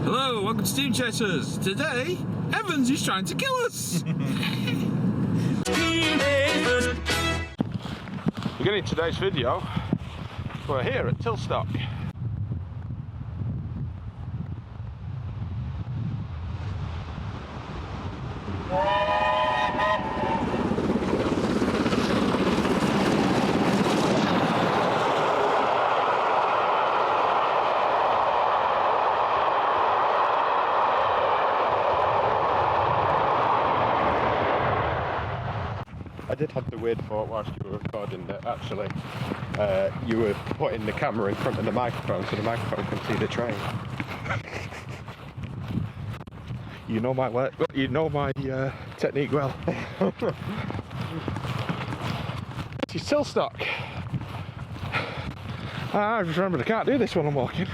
Hello, welcome to Steam Chasers. Today, Evans is trying to kill us. Beginning today's video, we're here at Tilstock. I did have the weird thought whilst you were recording that actually you were putting the camera in front of the microphone so the microphone can see the train. You know my work, you know my technique well. This is Tilstock. I just remembered I can't do this when I'm walking.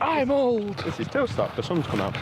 I'm old. This is Tilstock, the sun's come out.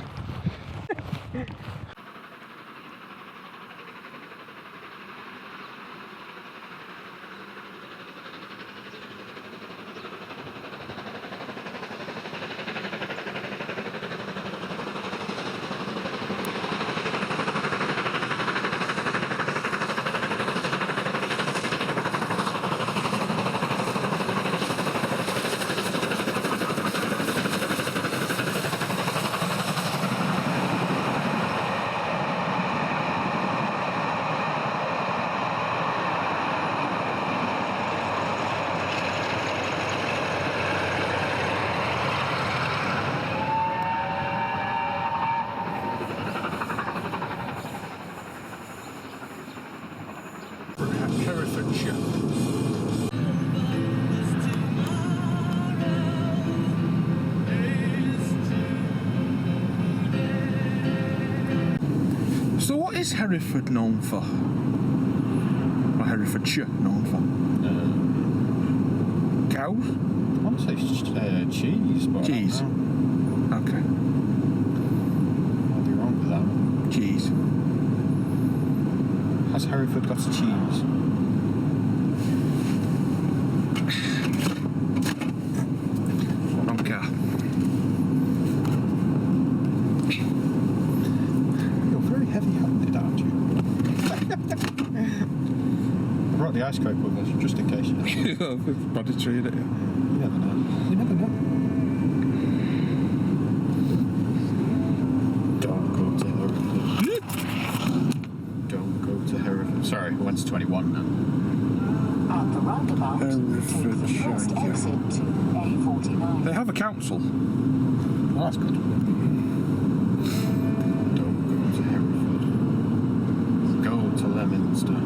Herefordshire. So what is Hereford known for? Or Herefordshire known for? Cows? I want to say cheese, but Cheese. I don't know. Okay. I'll be wrong with that. Cheese. Has Hereford got a cheese? Wrong car. You're very heavy-handed, aren't you? I brought the ice cream with us just in case. Body tree, innit? You never know. You never know. Don't go to Hereford. Don't go to Hereford. Sorry, we went to 21 now. At the roundabout, take the first Herefordshire. exit to A49. They have a council. Well, that's good. Don't go to Hereford. Go to Leominster.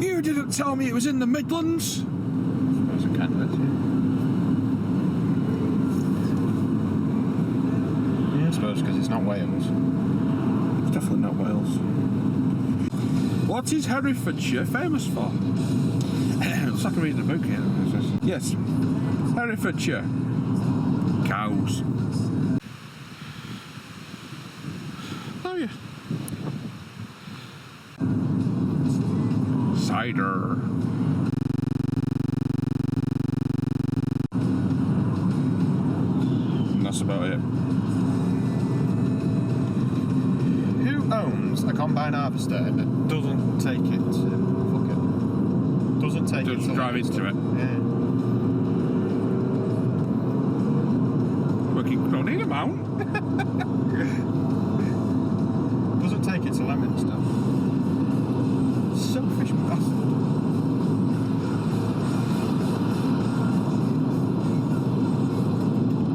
You didn't tell me it was in the Midlands. I suppose it can, yeah. Yeah, I suppose because it's not Wales. It's definitely not Wales. What is Herefordshire famous for? Looks like I'm reading a book here. Yes, Herefordshire. Cows. Oh yeah. Cider. And that's about it. Who owns a combine harvester and doesn't take it to fuck it? Doesn't take it Just to drive into it. Yeah. We don't need a mount. Doesn't take it to Leominster. Selfish bastard.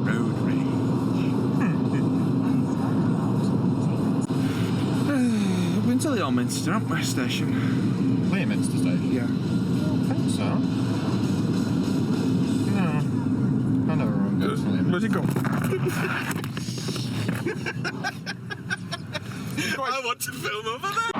Road rage. We've been to the Leominster, haven't we, station? Leominster station? Yeah. I don't think so. No. I never remember going to Leominster. Where's it go? I want to film over there.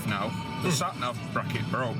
nav now. The sat nav bracket broke.